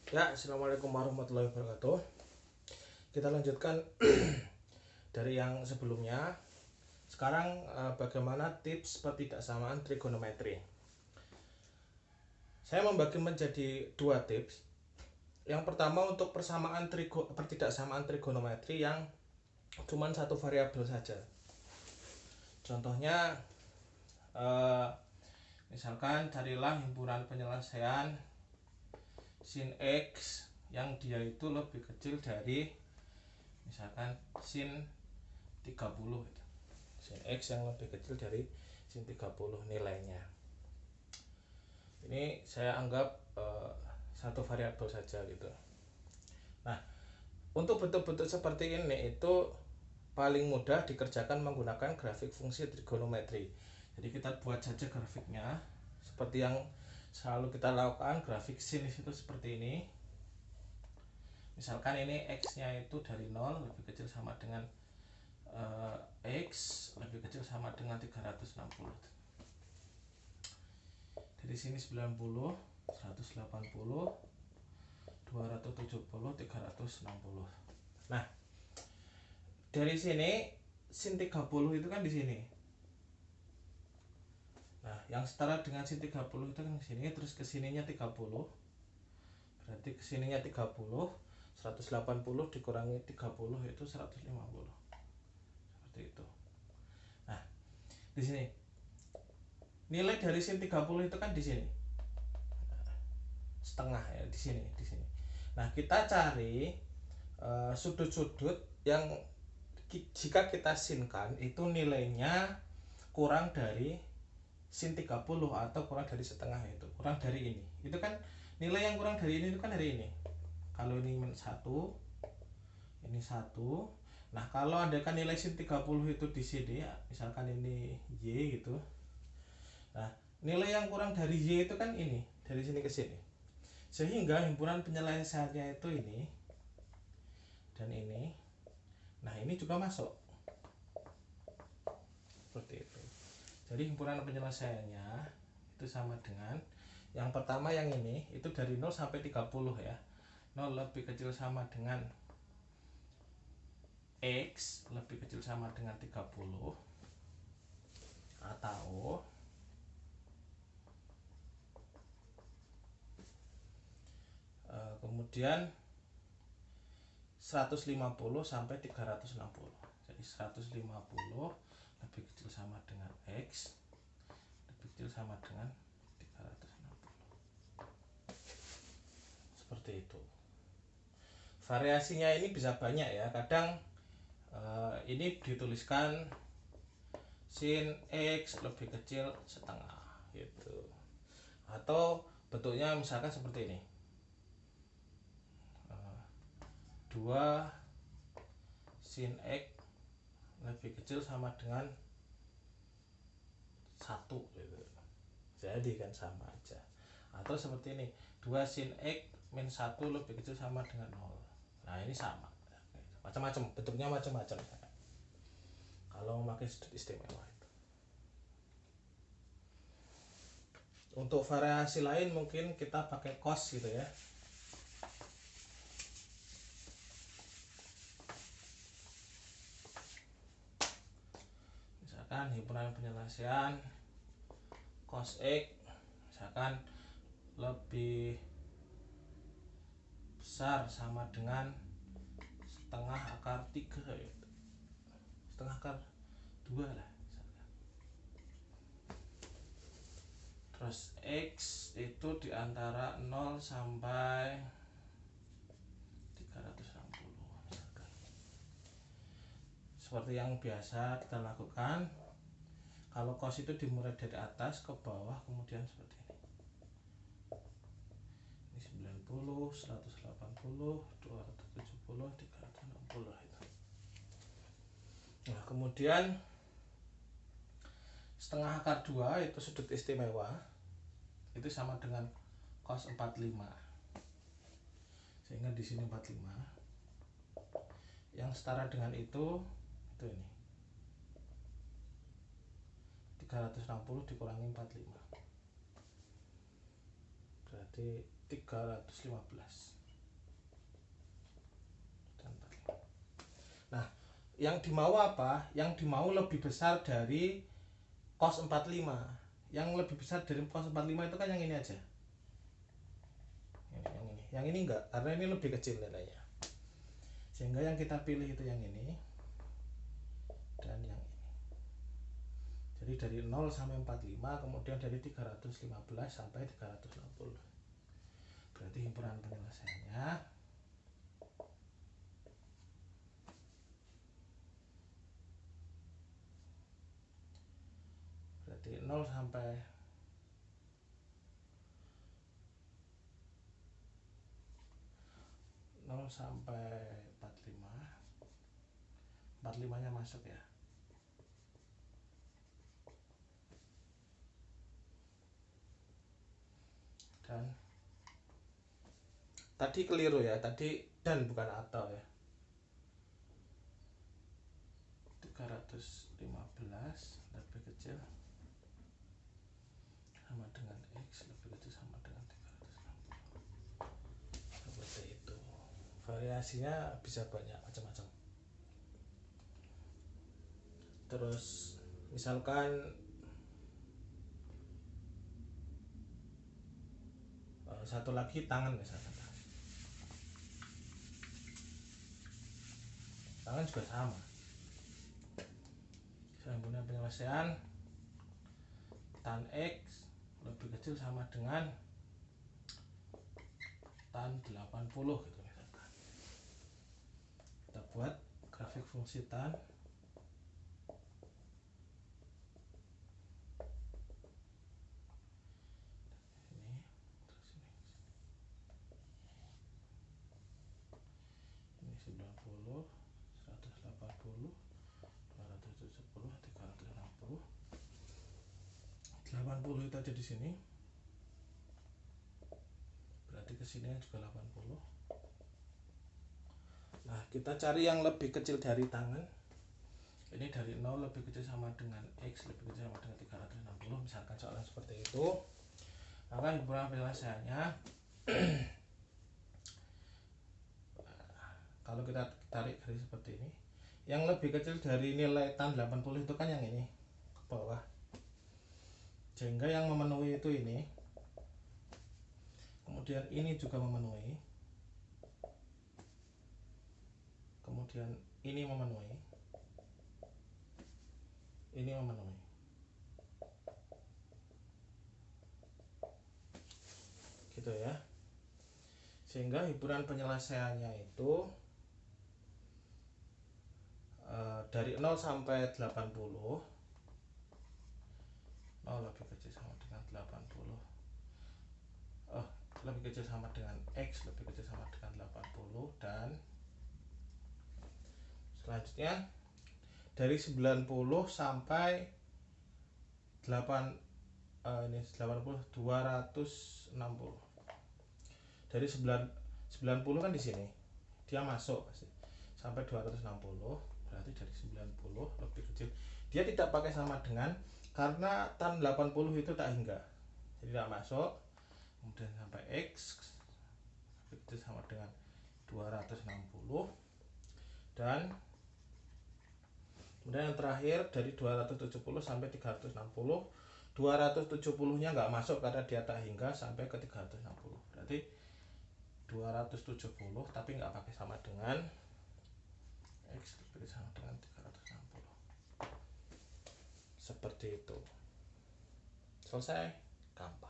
Ya, assalamualaikum warahmatullahi wabarakatuh. Kita lanjutkan dari yang sebelumnya. Sekarang bagaimana tips pertidaksamaan trigonometri. Saya membagi menjadi dua tips. Yang pertama untuk pertidaksamaan trigonometri yang cuma satu variabel saja. Contohnya, eh, misalkan carilah himpunan penyelesaian sin X yang dia itu lebih kecil dari misalkan sin 30 gitu. Sin X yang lebih kecil dari sin 30 nilainya. Ini saya anggap satu variabel saja gitu. Nah, untuk bentuk-bentuk seperti ini itu paling mudah dikerjakan menggunakan grafik fungsi trigonometri. Jadi kita buat saja grafiknya seperti yang selalu kita lakukan. Grafik sin itu seperti ini. Misalkan ini X-nya itu dari 0 lebih kecil sama dengan X lebih kecil sama dengan 360. Dari sini 90, 180, 270, 360. Nah, dari sini sin 30 itu kan di sini. Nah, yang setara dengan sin 30 itu kan di sini, terus ke sininya 30. Berarti ke sininya 30, 180 dikurangi 30 itu 150. Seperti itu. Nah, di sini nilai dari sin 30 itu kan di sini. Setengah ya di sini. Nah, kita cari sudut-sudut yang jika kita sinkan itu nilainya kurang dari sin 30 atau kurang dari setengah, itu kurang dari ini. Itu kan nilai yang kurang dari ini itu kan dari ini. Kalau ini 1, ini 1. Nah, kalau ada kan nilai sin 30 itu di sini ya, misalkan ini Y gitu. Nah, nilai yang kurang dari Y itu kan ini, dari sini ke sini. Sehingga himpunan penyelesaiannya itu ini dan ini. Nah, ini juga masuk. Seperti itu. Jadi himpunan penyelesaiannya itu sama dengan yang pertama yang ini itu dari 0 sampai 30 ya. 0 lebih kecil sama dengan X lebih kecil sama dengan 30 atau kemudian 150 sampai 360. Jadi 150 lebih kecil sama dengan X lebih kecil sama dengan 360. Seperti itu. Variasinya ini bisa banyak ya. Kadang ini dituliskan sin X lebih kecil setengah gitu. Atau bentuknya misalkan seperti ini. 2 sin X lebih kecil sama dengan 1 gitu. Jadi kan sama aja. Atau seperti ini, 2 sin X min 1 lebih kecil sama dengan 0. Nah, ini sama. Macam-macam, bentuknya macam-macam. Kalau memakai sudut istimewa itu. Untuk variasi lain mungkin kita pakai cos gitu ya. Misalkan himpunan penyelesaian cos X misalkan lebih besar sama dengan setengah akar 3 gitu. Setengah akar 2 lah misalkan. Terus X itu diantara 0 sampai 360 misalkan. Seperti yang biasa kita lakukan, kalau cos itu dimulai dari atas ke bawah kemudian seperti ini 90, 180, 270, 360 itu. Nah, kemudian setengah akar 2 itu sudut istimewa itu sama dengan cos 45. Sehingga di sini 45. Yang setara dengan itu ini. 360 dikurangi 45. Berarti 315. Nah, yang dimau apa? Yang dimau lebih besar dari cos 45. Yang lebih besar dari cos 45 itu kan yang ini aja. Yang ini enggak, karena ini lebih kecil nilainya. Sehingga yang kita pilih itu yang ini dan yang ini. Jadi dari 0 sampai 45, kemudian dari 315 sampai 360. Berarti himpunan penyelesaiannya berarti 0 sampai 0 sampai 45. 45-nya masuk ya. Dan tadi keliru ya, tadi dan bukan atau ya. 315 lebih kecil sama dengan X lebih kecil sama dengan 360. Seperti itu. Variasinya bisa banyak macam-macam. Terus misalkan satu lagi tangan, misalkan tangan juga sama. Himpunan penyelesaian tan X lebih kecil sama dengan tan 80 gitu misalkan. Kita buat grafik fungsi tan. Ini terus ini 90, 180, 270, 360. 80 itu ada di sini. Berarti kesini juga 80. Nah, kita cari yang lebih kecil dari tangan. Ini dari 0 lebih kecil sama dengan X lebih kecil sama dengan 360. Misalkan soalnya seperti itu. Maka himpunan penyelesaiannya kalau kita tarik garis seperti ini, yang lebih kecil dari nilai tan 80 itu kan yang ini ke bawah. Sehingga yang memenuhi itu ini. Kemudian ini juga memenuhi. Kemudian ini memenuhi. Ini memenuhi. Gitu ya. Sehingga himpunan penyelesaiannya itu dari 0 sampai 80. 0 lebih kecil sama dengan 80. Lebih kecil sama dengan X lebih kecil sama dengan 80. Dan selanjutnya dari 90 sampai 80 260. Dari 90 kan di sini dia masuk pasti sampai 260. Berarti dari 90 lebih kecil, dia tidak pakai sama dengan, karena tan 80 itu tak hingga, jadi tidak masuk. Kemudian sampai X lebih kecil sama dengan 260. Dan kemudian yang terakhir dari 270 sampai 360. 270 nya nggak masuk karena dia tak hingga sampai ke 360. Berarti 270 tapi nggak pakai sama dengan X lebih sama dengan 360. Seperti itu. Selesai, gampang.